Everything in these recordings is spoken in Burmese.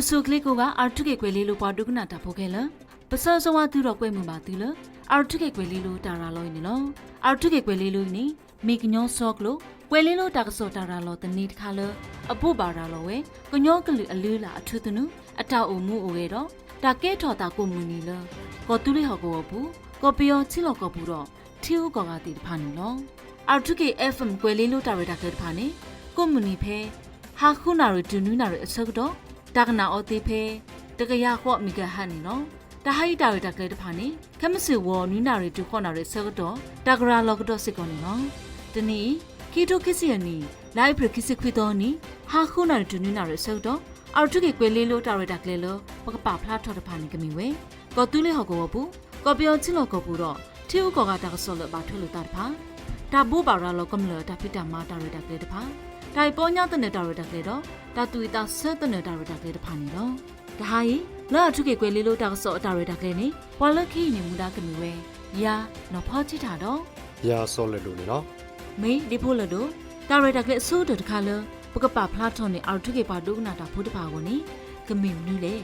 Posu klikoga artuke kwelilu padugna tapokela. Pasasawa turo kwemuma tula. Artuke kwelilu taralo inilo. Artuke kwelilu ni mignyo soklo. Kwelilu takso taralo the need color. Abu baralo we. Kunyokulu alula atutunu. Ata umu uero. Taketo takumunilo. Kotuli hogobu. Kopio tilo kopuro. Tiu gogati panilo. Artuke FM kwelilu taridaked pani. Kumuni pe. Hakunari tununari asogdo. Dagna otipe, Dagaya what miga hanino, the high director get pani, Kamasi war nunari to honor circle, Dagra logdo seconino, the knee, Kito Kisiani, Library Kisiquidoni, Hakunari to nunari circle, Artuki quelilo directlo, Papa plato the panicamiwe, Gotuli hogobu, Gobio Tilo Goburo, Tiu Gogata solo batulu tarpa, Tabu baralo comler tapita mata redacted. Taiponya the netaridakedo, that we that certain netaridakedo panino. The high, la took a quelilo daso daridakeni, while a key in Mudakamiwe. Ya, no potitado? Ya solid, no? Me, the polado, daridaklet so the color, Pukapa Platoni, Artuki Paduna, Putapawani, Camim Nule.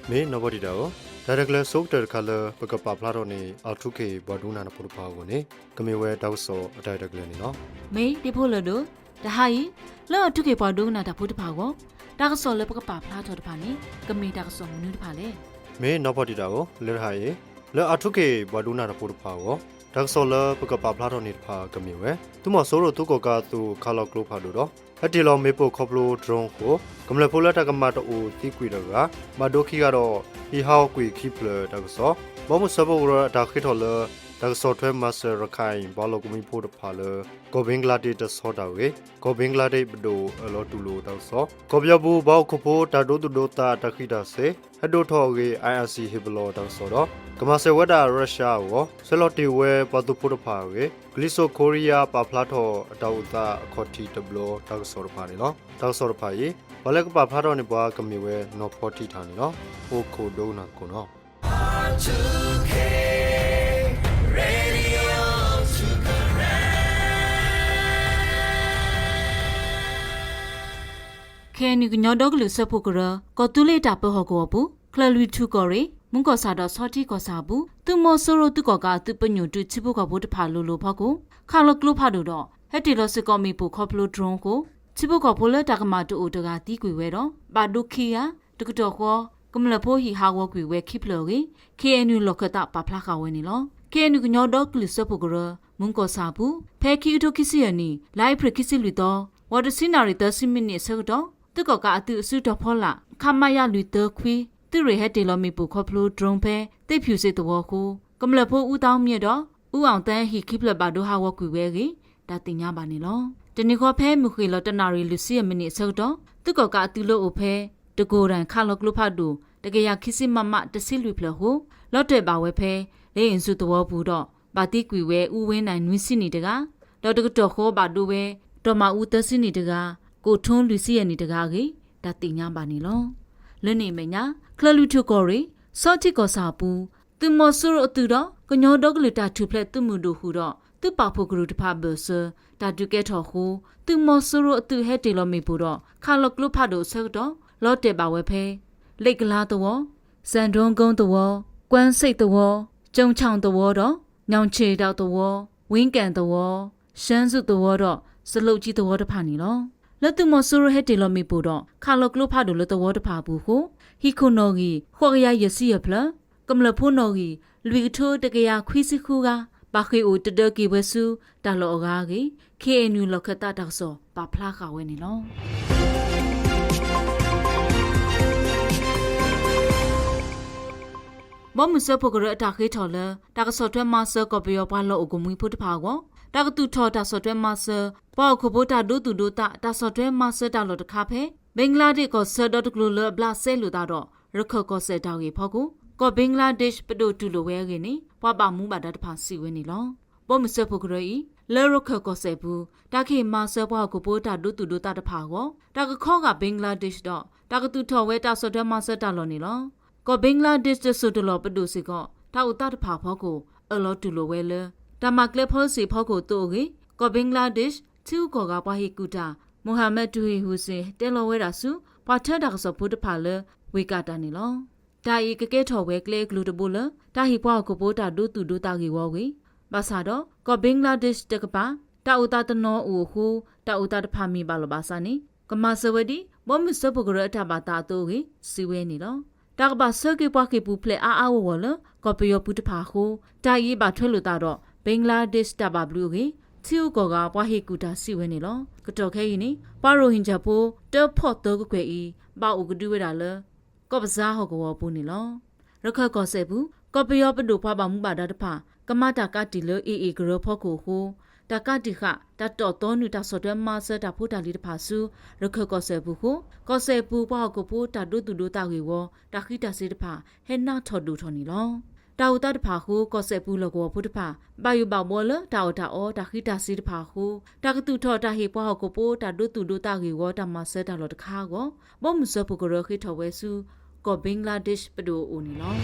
Me, nobody do. Directly soaked the color, Pukapa Platoni, Artuki, Baduna, Putapawani, Camiwe Dauso, directly, no? Me, the polado. The high, la took a paduna da put power. Dark soul lepaka plato the pani, Gami dark song new pale. Me nobody do, let high. Le Atuke Baduna put power. Dark solar Pukapa Plato need pa Gamiwe. Tumo solo took a to color group hadudo. A tilo maple coplo drone ho. Comlepola Tagamata o Tiquidaga. Madoki garo. He how we keep the dagso. Bomu sabo darkitola. The software master Rakai, Balogumi put a parlor, go Bangladesh the sort away, go Bangladesh do a lot to load also. Kobiabu, Baukopo, Tado to Dota, Takida say, Hadotoge, IRC Hibolo, and Sodo. Kamase Wada, Russia, Seloti way, but to put a parway, Gliso Korea, Paplato, Dauta, Koti, the blow, Tagsor Panino, Tagsor Pai, Balak Paplato, Kamiwe, no Poti Tanino, Oko Dona Kono. Can you not dog lose a poker? Got too late up a hogobu, Clary to Gory, Munkosada Soti Kosabu, two more sorrow to Goga to Penu to Tibuka Wood Palulo Pago, Carlo Clupadudo, Hetilosicomi Pocoplo Tronco, Tibuka Pola Dagamato Udaga Tiguero, Badukia, Dukutoko, Gumlapohi Hawak we wear Kiplogi, KNU Locata Paplaka Wenilo, Can you not dog lose a poker? Munkosabu, Peki to Kisiani, Library Kisilito, what the scenery 30 minutes ago. The Goga to suit of Pola, Kamaya Luther Qui, the reheadilo me book of blue drone pair, they puse it the walko, Gumlapo Udam Medo, Uang then he keep the Badu Hawak Wegi, that thing yabanilo. The Nico Pay Mukilo Tanari Lucia minutes ago, the Goga to Lo Ope, the Goran Carlo Glupadu, the Gaya kissing Mamma the Silvipla who, Lotte Bawepe, they in suit the war budo, Batikwi we Uwin and Wissinidega, Dr. Toho Baduwe, Toma Uta Sinidega. Go tone Lucia Nidagagi, that thing yabanilo. Lenny Mena, Clalutu Gori, Soti Gosabu, the Mosur Otuda, Gonyo Doglita to play the Mudu Huda, the Papo Gru Pabus, that you get a ho, the Mosur to Hetilo Mipudo, Carlo Glupado Serdo, Lotte Bawepe, Lake La the War, Sandron Gon the War, Gwan Say the War, Jong Chang the Water, Nyang Chid out the war, Wink and the war, Shansu the water, Saloji the water panilo. Let the Mosuru Hetilo Mipudo, Carlo Glupado let the water pabu, Hikonogi, Horia Yasiapla, Gumlaponogi, Luito de Gaya Quisikuga, Baki ut the Durki Wesu, Dalo Ogagi, KNU Locata Daso, Baplaka Wenilo. Bomusa Pogore Takitola, Dakasotra Master copy of Palo Ogumi put power. Dagatu taught us a master, Paukobota do to do that, that's a master dalo the cape, Bangladesh or Sir Dot Glula Blast Seludado, Rokoko said Dagi Pogo, go Bangladesh Pedo to the Wagini, Papa Muba that Pansi Winilo, Bomusa Pogre, Lerokoko Sebu, Daki Master Paukobota do to do that power, Dagakoga Bangladesh dog, Dagatu Towet as a master dalonilo, go Bangladesh the Sutolo Pedusico, Tauta Papago, a lot to Lowella. Tamakle Posi Poco Togi, Go Bangladesh, 2 Goga Pahikuta, Mohammed Tui Hussein, Delaware Su, Patadaso put a parlor, ဝေကတာနေလောတာဤကကဲထော်ဝဲကလေဂလူတဘူလတာဟီပွားကိုပိုးတာဒုတူဒုတာဂီဝဝေဘာသာတော့ကောဘင်္ဂလားဒေ့ရှ်တကပါတာဥတာတနောအိုဟူတာဥတာတဖာမီဘာလဘာစာနေကမဆဝဒီဘောမစပဂရအထဘာတာတိုဂီစီဝဲနေလောတာကဘာဆကေပွားကေပူဖလေအာဝလကောပယောပုတဖာဟူတာဤဘာထွဲလို့တာတော့ဘင်္ဂလားဒေ့ရှ်တဘာဘလူဂီချီယိုကောကပွားဟီကူတာစီဝဲနေလောကတော့ခဲယီနေပွားရိုဟင်ဂျာပိုတောဖော့တော့ကွယ်ဤဘာဥကဒူဝဲတာလကောပဇာဟောကောပူနေလောရခကောဆေဘူးကောပယောပဒုဖွားပါမှုပါတာတဖာကမတာကတီလအေဂရဖော့ကိုဟူတာကတိခတာတော်တော်နုတာဆော့တဲ့မဆတာဖိုတာလီတဖာစုရခကောဆေဘူးကိုကောဆေပူပွားကိုပိုတာဒုတူဒုတာဝေဝတာခိတာစေတဖာဟဲနာထော်ဒူထော်နီလောတာဝတာတဖာဟူကောဆေပူလောကိုဖုတဖာဘာယူပါမောလတာဝတာအောတာခိတာစေတဖာဟူတာကတူထော်တာဟေပွားကိုပိုတာဒုတူဒုတာဝေဝတာမဆတာလောတခါကိုဘောမစပုကရခိထော်ဝဲစုကောဘင်္ဂလားဒေ့ရှ်ပဒိုအိုနီလော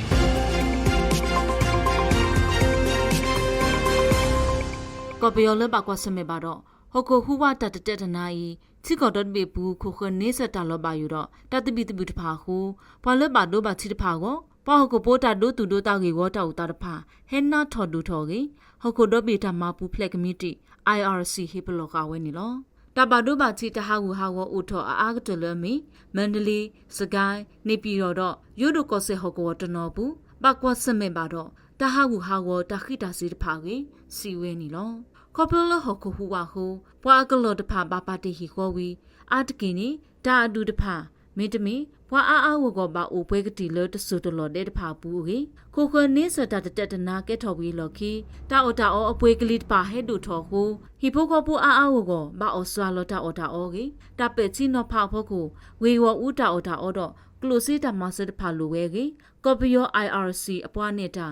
ကောပယောလဘကွာစမေပါတော့ဟိုကိုဟူဝတတတတနာဤချီကောဒတ်ဘေဘူးခုခနေစတာလောပါယူတော့တတပိတပိတဖာဟူဘလဘဒိုဘာချီတဖာကိုပေါဟကိုပိုတာဒိုတူဒိုတာကေဝတာဥတာတဖာဟဲနာထော်ဒူထော်ကေဟိုကိုဒဘေတာမပူဖလက်ကမီတီ IRC ဟေပလောကဝဲနေလောတဘာဒိုဘာချီတဟာဝူဟာဝအိုထော်အာဂတလမီမန္တလီစကိုင်းနေပြည်တော်တော့ယူဒိုကောဆေဟိုကိုတနော်ဘူးဘကွာစမေပါတော့တဟာဝူဟာဝတခိတာစီတဖာကေစီဝဲနေလောခေါပလဟခုဟူဝါဟူပွာကလောတဖာဘာပါတီဟီခေါဝီအာတကင်းနီဒါအဒူတဖာမင်းတမီပွာအာဝကောဘာအိုပွဲကတိလတဆူတလောတဲ့တဖာဘူးကေခိုခနေစတာတတနာကဲထော်ဝီလော်ခီတာအော်တာအောအပွဲကလေးတဖာဟဲဒူထော်ဟူဟီဖိုခေါပူအာဝကောဘာအောဆွာလောတာအော်တာအောကေတာပက်ချီနောဖာဖို့ကိုဝေဝဦးတာအော်တာအောတော့ကလိုစီတာမဆတ်တဖာလိုဝဲကေကော်ပီယော IRC အပွားနေတာ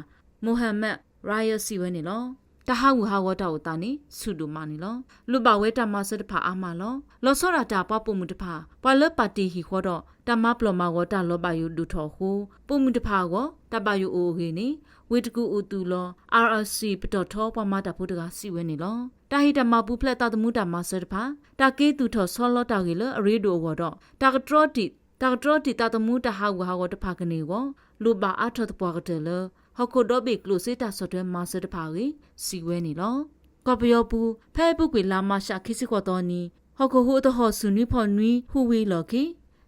မိုဟမ်မက်ရာယစီဝဲနေလောတဟာဝူဟာဝတာဝတာနိဆုဒူမာနီလောလူပါဝဲတမဆတဖာအာမလောလောစောရတာပပုမှုတဖာပလပါတီဟီခေါ်တော့တမပလမဝတာလောပါယုဒူထော်ဟူပုမှုတဖာကိုတပါယုအိုဟေနိဝေတကူဥတူလော RRC ပတော်ထောပမတာဖုတကစီဝဲနေလောတာဟီတမပူဖလက်တာတမှုတမဆတဖာတာကေတူထောဆောလောတာကေလအရေဒိုဝတော့တာကထရတီတာတမှုတဟာဝူဟာဝတဖာကနေကိုလူပါအထောတပွားကတဲ့လဟခုဒိုဘီကလိုစီတာဆော့တဲ့မဆတ်တဖာကြီးစီဝဲနေလောကောပယောပူဖဲပုကွေလာမရှာခိစီကောတော်နီဟခုဟိုတဟောဆုနီဖော်နွီဟူဝီလော်ကီ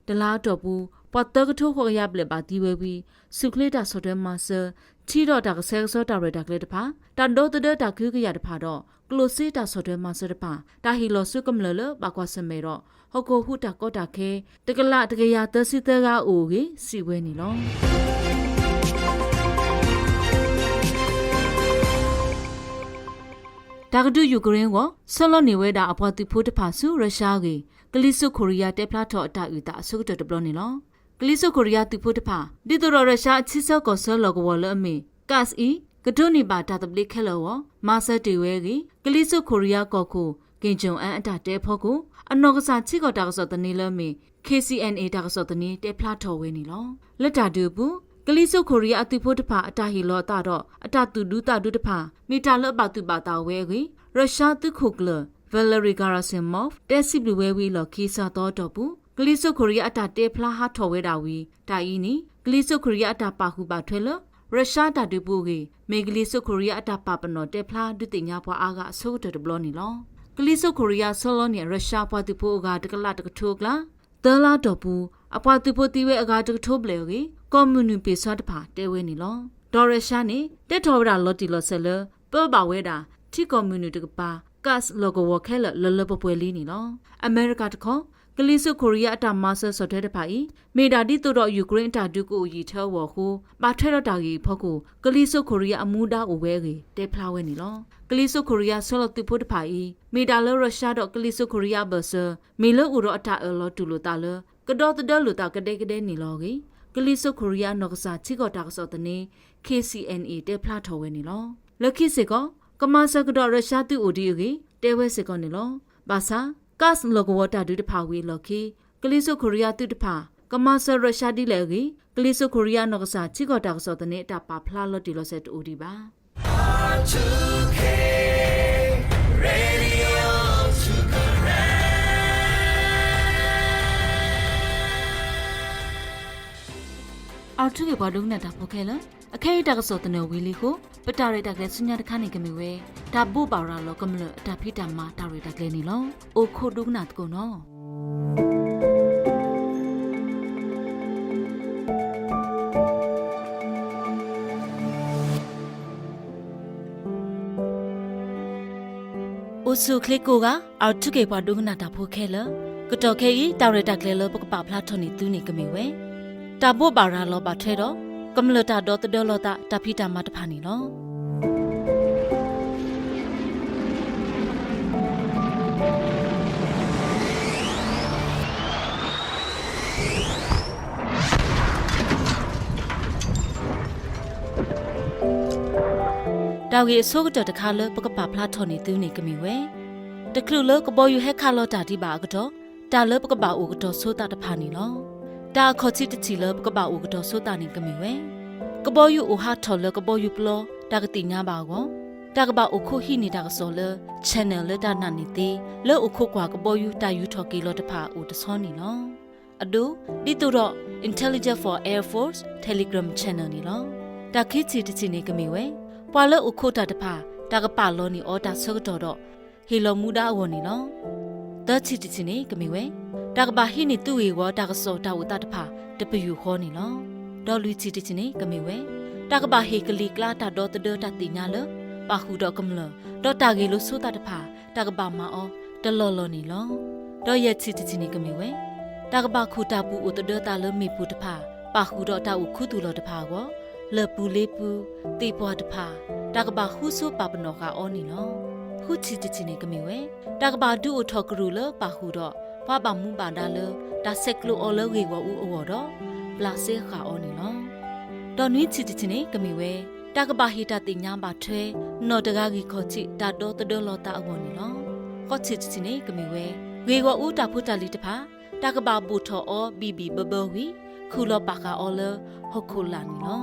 ဒလာတော့ပူပတ်တကထိုးခေါ်ရပလေပါတီဝဲပြီးစုကလေတာဆော့တဲ့မဆတ်ချီတော့တာကဆဲဆော့တာရတာကလေးတဖာတန်တော့တဲ့တာခုကရတဖာတော့ကလိုစီတာဆော့တဲ့မဆတ်တဖာတာဟီလောဆုကမလလဘကွာစမေတော့ဟခုဟူတာကောတာခဲတကလတကရသစီတကအိုကြီးစီဝဲနေလောတာဂဒူယူကရင်ကိုဆလောနေဝဲတာအပွားတိဖို့တဖာစုရုရှားကြီးကလီဆုကိုရီးယားတက်ဖလာထော့အတာယူတာအစုတတဘလနေလောကလီဆုကိုရီးယားတိဖို့တဖာဒီတိုရုရှားအချစ်စောကောဆလောကဝလအမေကတ်အီကဒုန်နီပါတာတပလိခဲလောမာဆတ်တီဝဲကြီးကလီဆုကိုရီးယားကောခုကင်ဂျုံအန်အတာတဲဖို့ကိုအနော်ကစားချီကောတာကစောတနေလမေ KCNA တာကစောတနေတက်ဖလာထော့ဝဲနေလောလက်တာဒူဘူးကလီဆုကိုရီးယားအတူဖို့တဖာအတာဟီလောတာတော့အတာတူဒူတာဒူတဖာမီတာလဘတူပါတာဝဲကြီးရုရှားသူခုကလဗယ်လရီဂါရာဆင်မော့ဖ်တက်စီဘလူဝဲဝီလော်ခီဆာတော့တော့ဘူးကလီဆုကိုရီးယားအတာတေဖလာဟာထော်ဝဲတာဝီတာအီနီကလီဆုကိုရီးယားအတာပါခုပါထွဲလရုရှားတာတူပူကြီးမေကလီဆုကိုရီးယားအတာပါပနော်တေဖလာဒုတင်ညာပွားအားကအစိုးတဘလနီလောကလီဆုကိုရီးယားဆောလောနီရုရှားပွားတူပူကတကလတကထိုးကလာဒလာတော့ဘူးအပွားတူပူတီဝဲအကာတကထိုးပလေကြီးကွန်မြူနီပေဆော့တဖာတဲဝဲနီလောဒေါ်ရရှာနေတက်ထော်ဝဒါလော်တီလော်ဆဲလပေါ်ပါဝဲတာတီကွန်မြူနီတကပါကတ်လော်ဂိုဝခဲလလပပွဲလီနီလောအမေရိကတခေါကလီဆုကိုရီးယားအတာမဆတ်ဆော့တဲ့တဖာဤမေဒါတီတိုတော့ယူကရိန်းအတာဒုကိုရီထောဝခုပါထဲတော့တာကြီးဖောက်ကိုကလီဆုကိုရီးယားအမူဒါအိုဝဲကြီးတဲဖလာဝဲနီလောကလီဆုကိုရီးယားဆောလတူဖို့တဖာဤမေဒါလောရုရှားတော့ကလီဆုကိုရီးယားဘဆာမေလောဥရောအတာအလောတူလိုတာလကတော့တလူတာကတဲ့ကတဲ့နီလောကြီးကလီဆုကိုရီးယားနော့ကစားချီကောတာကစောတနေ KCNA တဲဖလာထော်ဝဲနီလောလက်ခိစေကောကမဆကတော့ရုရှားတူအိုဒီယိတဲဝဲစေကောနီလောဘာသာကတ်လောကဝတာဒူတဖာဝီလော်ခီကလီဆုကိုရီးယားတူတဖာကမဆရုရှားဒီလေကြီးကလီဆုကိုရီးယားနော့ကစားချီကောတာကစောတနေတာပါဖလာလော်တီလော်ဆက်တူဒီပါ R2K Radio to correct အော်ထုကေဘာဒုနာတာဖိုခဲလအခဲတကစောတနဝီလီကိုပတာရတကလည်းစညာတခါနေကမီဝဲဒါဘိုပါရာလောကမလတာဖိတာမာတာရတကလည်းနီလောအိုခိုဒုနာတကိုနော်အိုဆုခလစ်ကိုကအော်ထုကေဘာဒုနာတာဖိုခဲလကတော့ခဲဤတာရတကလည်းလောပကပဖလာထွန်နေသူနေကမီဝဲတာဘိုပါရာလောပါထဲတော့ကမ္လတာဒေါ်တဒေါ်လတာတဖိတာမတဖာနီလောတောက်ကြီးအစိုးကတတခါလပကပဖလာထော်နေသူနေကမီဝဲတကလူလကဘောယူဟက်ခါလောတာဒီပါကတော့တာလပကပအိုကတော့ဆိုတာတဖာနီလောတာခေါ်ချစ်တချီလပကပအိုကတော့ဆိုတာနေကမီဝဲကဘောယူအိုဟာထော်လကဘောယူပလောတာကတိညာပါကောတာကပအိုခိုဟိနေတာကစောလ channel လတာနာနေသေးလောအိုခိုကွာကဘောယူတာယူထော်ကီလောတဖာအိုတဆောနီလောအဒိုဒီတူတော့ Intelligent for Air Force Telegram channel နီလောတာခိချီတချီနေကမီဝဲပွာလောအိုခိုတာတဖာတာကပလောနီအော်တာဆောကတော့ဟီလောမူဒါဝနီလောတချီတချီနေကမီဝဲတာကပဟိနေတူဝေဝတာကစောတာဝတာတဖာတပယူခေါ်နီလောဒေါ်လူချီတချီနေကမီဝဲတာကပဟေကလီကလာတာဒေါ်တဒေါ်တာတိညာလပါခုတော့ကမလဒေါ်တာဂေလို့ဆိုတာတဖာတာကပမအောတလော်လော်နီလောဒေါ်ရဲ့ချီတချီနေကမီဝဲတာကပခုတာပူအိုတဒေါ်တာလမေပူတဖာပါခုတော့တာဥခုတူလော်တဖာကောလေပူလေးပူတေပွားတဖာတာကပခုဆိုပါပနောကအောနီလောခုချီတချီနေကမီဝဲတာကပဒူအိုထော်ကရူလပါခုတော့ဘွားပါမှုပါဒါလဒါဆက်ကလိုအော်လောဝေဝဦးအော်တော့ပလာစေခါအော်နီလောတော်နွိချီတချီနေကမီဝဲတာကပဟီတာတိညာပါထွဲနော်တကားကြီးခေါ်ချီတာတော့တဒေါ်လောတာအော်နီလောကောချီတချီနေကမီဝဲဝေဝဦးတာဖုတာလီတဖာတာကပဘူထော်အော်ဘီဘီဘဘဝီခူလောပါကာအော်လဟခုလာနီလော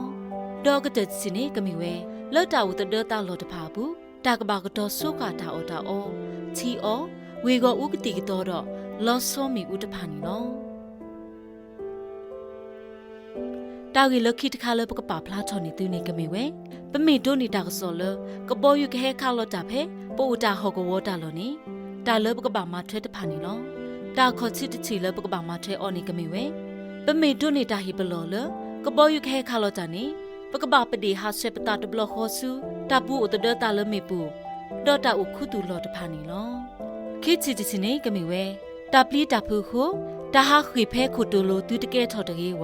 ဒေါ်ကတချီနေကမီဝဲလောတာဦးတဒေါ်တာလောတဖာဘူးတာကပကတော့ဆုကတာအော်တာအော်ချီအော်ဝေကောဦးကတိကတော့လောဆောမီဦးတဖာနီလောတောက်ကြီးလခိတခါလပကပဖလာချော်နေသူနေကမေဝဲပမေတို့နေတာကစောလကပေါ်ယူကဟဲခါလောတာဖဲပိုတာဟောကဝတာလောနေတာလပကပမထွဲတဖာနီလောတာခေါ်ချစ်တချီလပကပမထွဲအော်နေကမေဝဲပမေတို့နေတာဟိပလောလကပေါ်ယူကဟဲခါလောတာနေပကပပဒီဟာဆေပတာတဘလခောဆူတာပူအတဒတာလမေပူဒေါတာဥခုတူလောတဖာနီလောခိချီတချီနေကမေဝဲတာပလီတာဖူခုတာဟာခိဖဲခုတူလိုသူတကဲထော်တကေဝ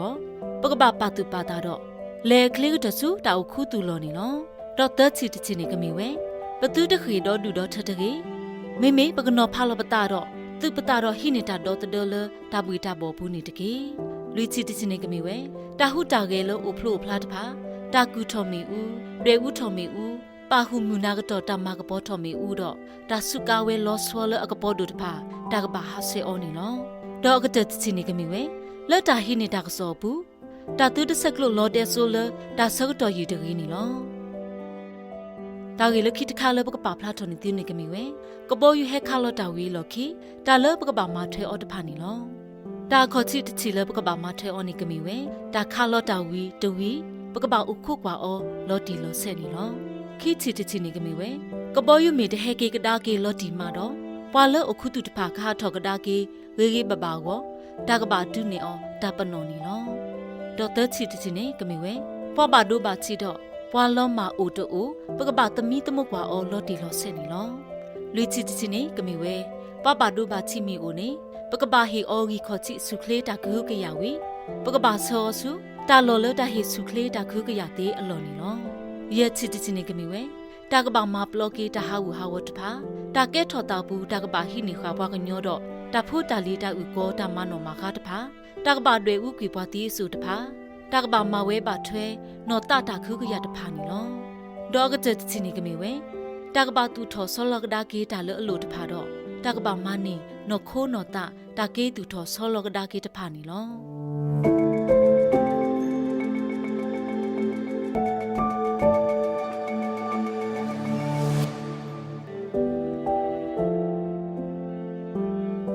ပကပပါတူပါတာတော့လေကလေးတဆူတာခုတူလောနေလောတော့တချီတချီနေကမေဝဲပတူတခေတော့ဒူတော့ထတကေမေမေပကနောဖာလပတာတော့သူပတာတော့ဟိနေတာတော့တဒလတာပွေတာဘောဘူးနေတကေလူချီတချီနေကမေဝဲတာဟုတာကေလောအိုဖလိုဖလာတဖာတာကူထော်မီဦးရေဦးထော်မီဦးပါဟုမြူနာကတော့တမကပေါ်ထော်မီဦးတော့တာစုကာဝဲလောဆွာလအကပေါ်ဒုတဖာတာကဘာဟာဆေအောနီလောဒေါကတချီနေကမေဝဲလက်တာဟိနေတာကစောဘူးတာတူတဆက်ကလောတဲ့ဆိုလတာဆောက်တော်ယူတကြီးနီလောတာဂီလခိတခါလပကပဖလာထော်နေတင်းနေကမီဝဲကပေါ်ယူဟက်ခါလောတာဝီလော်ခီတာလပကပမာထွဲအော်တဖာနီလောတာခေါ်ချီတချီလပကပမာထွဲအော်နေကမီဝဲတာခါလောတာဝီတဝီပကပဥခုကွာအော်လော်တီလော်ဆက်နီလောခိချီတချီနေကမီဝဲကပေါ်ယူမီတဟဲကေကဒါကေလော်တီမာတော့ပွာလအခုတူတဖာခါထော်ကဒါကေဝေဂေဘဘာကိုတာကဘာတူနေအော်တာပနော်နီလောဒေါ်တချီတချီနေကမီဝဲပွားပါဒိုဘာချီတော့ပွာလောမာအိုတိုပကပသမီတမကွာအော်လော်တီလော်ဆက်နီလောလူချီတချီနေကမီဝဲပွားပါဒိုဘာချီမီအိုနေပကပဟီအော်ဂီခေါ်ချီစုခလေးတာဂုကရဝီပကပဆောစုတာလော်လတာဟီစုခလေးတာဂုကရတေးအလော်နီလောရဲ့ချီတချီနေကမီဝဲတာကဘာမာပလော့ကီတာဟာဝူဟာဝတ်ဖာတာကဲထော်တာဘူးတာကဘာဟိနီခါဘွားကညောတော့တာဖို့တာလီတာဥကောတာမနောမာခါတဖာတာကဘာတွေဥကွေပွားတီးစုတဖာတာကဘာမဝဲပါထွဲနော်တာတာခုကရတဖာနီလောဒေါကတချီနီကမီဝဲတာကဘာတူထော်ဆောလကဒါကေတာလအလိုတဖာတော့တာကဘာမနီနော်ခိုးနော်တာကေတူထော်ဆောလကဒါကေတဖာနီလော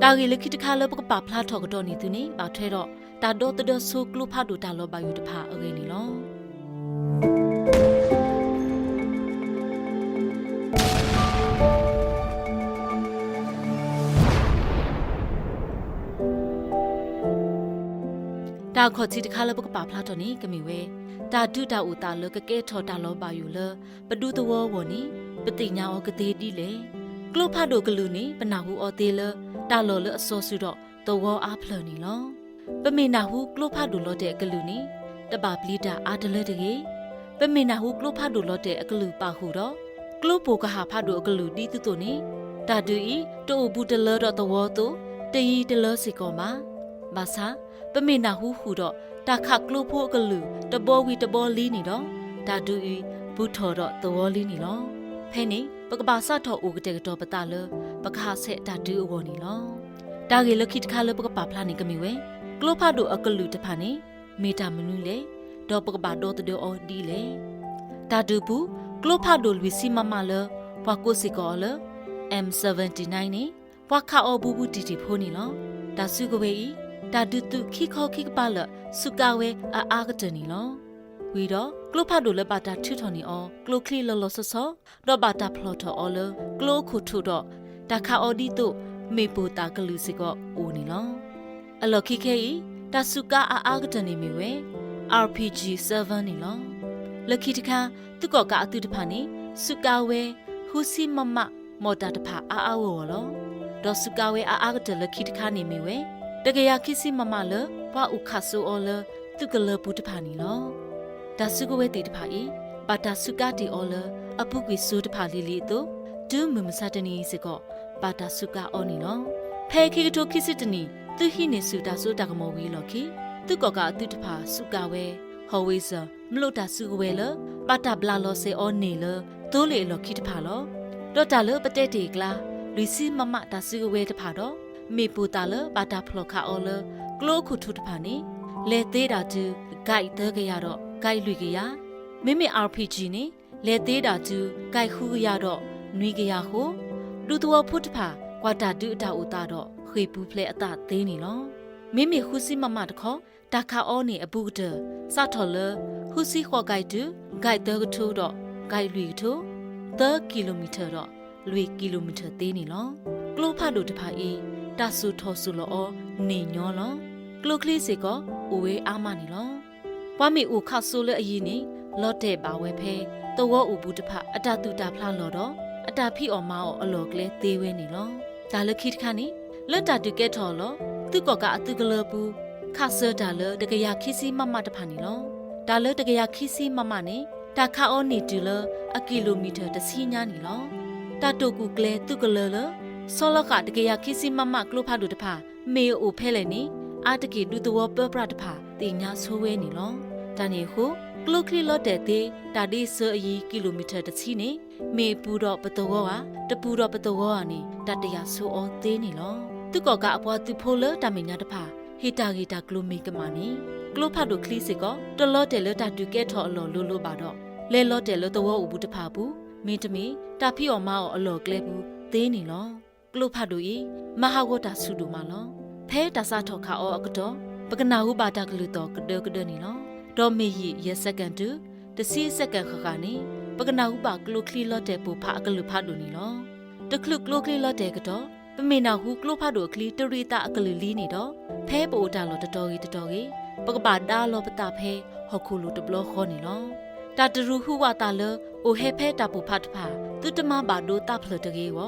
က တာဂီလခိတခါလပကပဖလာထောကတော့နေသူနေပါထဲတော့တာတော့တဒဆိုကလုဖတ်ဒူတာလောပါယူတဖာအဂိနေလောတာခေါ်ချီတခါလပကပဖလာတော့နေကမီဝဲတာဒုတာဦးတာလကကဲထော်တာလောပါယူလပဒုတဝဝနီပတိညာဩကတိတိလေကလုဖတ်ဒူကလူနေပနာဟုဩသေးလတာလောလအစောစုတော့တဝအားဖလနေလောပမေနာဟုကလုဖတ်ဒူလောတဲ့ကလူနေတပပလီတာအာဒလက်တကေပမေနာဟုကလုဖတ်ဒူလောတဲ့အကလူပါဟုတော့ကလုပိုကဟာဖတ်ဒူအကလူတီတုတုနေတာဒူဤတိုဘူးတလောတော့တဝတုတယီတလောစီကောမှာဘာသာပမေနာဟုဟုတော့တာခကလုဖို့အကလူတဘောဝီတဘောလီနေတော့တာဒူဤဘူထော်တော့တဝလီနေလောဖဲနေပကပါစထောအိုကတဲ့ကတော့ပတာလပခါဆက်တာဒူအဝနေလောတာဂေလခိတခါလပကပါဖလာနေကမီဝဲကလုဖတ်ဒူအကလူတဖာနေမေတာမနုလေဒေါ်ပကပါဒေါ်တဒေအော်ဒီလေတာဒူဘူးကလုဖတ်ဒူလူစီမမလဘွာကိုစီကောလ M79 နေဘွာခါအောဘူးဘူးတီတီဖိုးနေလောတာစုကဝေဤတာဒူတုခိခောခိကပါလစုကဝဲအာကတနီလောဝီတော့ကလုဖတ်ဒူလပါတာထူထော်နေအောကလုခလီလောလောဆောဆောတော့ပါတာဖလော်ထော်အောလကလုခုထုတော့တာခါအော်ဒီတုမေပူတာကလူစီကောအိုနေလောအလော်ခိခေဤတာစုကအာကတနီမီဝဲ RPG 7နေလောလခိတခါသူကောကအတူတဖာနေစုကဝဲဟူစီမမမော်တာတဖာအာဝော်လောဒေါ်စုကဝဲအာကတလခိတခါနေမီဝဲတကရခိစီမမလဘွာဥခဆူအော်လသူကလပူတဖာနေလောဒါစုကဝဲတီတဖာဤပါတာစုကတီအော်လအပုကွေဆူတဖာလီလီတို့ဒူးမမစတနီစကောပါတာစုကအော်နေလောဖဲခိကတိုခိစစ်တနီသူဟိနေစုတာဆိုတာကမောဝီလောခိသူကောကအတူတဖာစုကဝဲဟော်ဝေးဆာမလို့တာစုကဝဲလပါတာဘလာလောစေအော်နေလတိုးလေလောခိတဖာလောတော့တာလပတဲ့တေကလာလူစီမမတာစုကဝဲတဖာတော့မေပူတာလပါတာဖလောခါအော်လကလိုခုထုတဖာနေလေသေးတာတူဂိုက်သေးကြရတော့ဂိုက်လူကြရမိမိ RPG နေလေသေးတာတူဂိုက်ခူရတော့နွေကြရဟိုလူတော်ဖုတ်တဖာကွာတာတူအတာဥတာတော့ခွေပူဖလဲအတာသေးနေလောမိမိခုစီမမတခေါတာခါအောနေအပူတစထော်လခုစီခေါ်ဂိုက်တူဂိုက်သေးကထူတော့ဂိုက်လူထူ3ကီလိုမီတာတော့လူကီလိုမီတာသေးနေလောကလိုဖတ်တို့တဖာအေးတာဆူထော်ဆူလောနေညောလောကလိုကလေးစီကောအိုဝေးအာမနေလောပွားမီအိုခါဆူလအရင်နေလော့တဲ့ပါဝဲဖဲတဝေါ်အိုဘူးတဖာအတာတူတာဖလာလော်တော့အတာဖိအော်မောအလော်ကလေးသေးဝဲနေလောဒါလခိတခါနေလက်တာတူကဲထော်လောသူကောကအတူကလပူခါဆာဒါလတကရခိစီမမတဖာနေလောဒါလတကရခိစီမမနေတာခါအောနေတူလအကီလိုမီတာတစီညာနေလောတာတိုကူကလေးသူကလလဆောလကတကရခိစီမမကလုဖာဒူတဖာမေအိုဖဲလေနေအာတကေဒူတဝပပရတဖာတင်ညာဆိုးဝဲနေလောဒါနေခုကလုခလီလော့တဲ့တေတာဒီဆာအီကီလိုမီတာတစီနေမေပူတော့ပတော်ဟာတပူတော့ပတော်ဟာနေတတရဆိုးအောသေးနေလောသူကောကအပွားသူဖိုလတာမညာတဖာဟီတာဂီတာကလိုမီကမာနေကလိုဖတ်တို့ခလီစစ်ကောတလော့တယ်လတာတူကဲထော်အလော်လိုလိုပါတော့လဲလော့တယ်လတဝအူဘူးတဖာဘူးမင်းတမီတာဖီအော်မောအလော်ကလဲဘူးသေးနေလောကလုဖတ်တို့ဤမဟာဝတာဆုတို့မလောဖဲတာစာထော်ခါအောအကတော့ပကနာဟုပါတာကလူတော့ကဒကဒနေလောဒေါ်မေဟီရစကန်တူတစီစကန်ခခနေပကနာဟုပါကလုခလီလော့တဲ့ပူဖာကလူဖတ်တို့နေလောတကလုကလုခလီလော့တဲ့ကတော့ပမေနာဟုကလုဖတ်တို့ကလီတရီတာအကလူလီနေတော့ဖဲပိုတာလော်တတော်ကြီးပကပါတာလောပတာဖဲဟခုလူတဘလခေါနေလောတာတရူဟုဝတာလအိုဟေဖဲတာပူဖတ်ဖာသူတမဘာဒိုတာဖလတကေဝ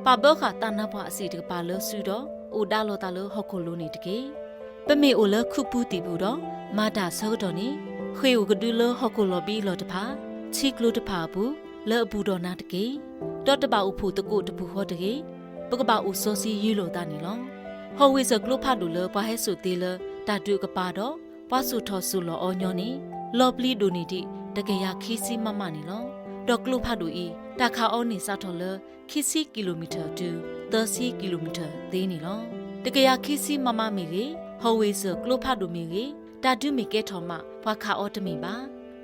ပါဘခတာနာဘွားအစီတကပါလဆူတော့အိုဒါလောတာလဟခုလူနေတကေပမေအိုလခုပူတီဘူးတော့မာတာဆောတော်နေခွေဦးကဒူလဟခုလောဘီလောတဖာချီကလူတဖာဘူးလောအပူတော်နာတကေတော့တပါဥဖို့တကုတပူဟောတကေပကပါဥစောစီယူလောတာနေလောဟောဝေစကလုဖတ်ဒူလပွားဟဲဆူတီလတာတူကပါတော့ပွားဆူထော်ဆူလောအောညောနေလောပလီဒူနီတီတကရခီစီမမနေလောဒေါကလုဖတ်ဒူဤတာခါအောနေစာထော်လခီစီကီလိုမီတာတူ30ကီလိုမီတာသေးနေလောတကရခီစီမမမီလေဟောဝေစကလုဖတ်ဒူမီလေတာတူမီကဲထော်မဘွာခါအောတမီပါ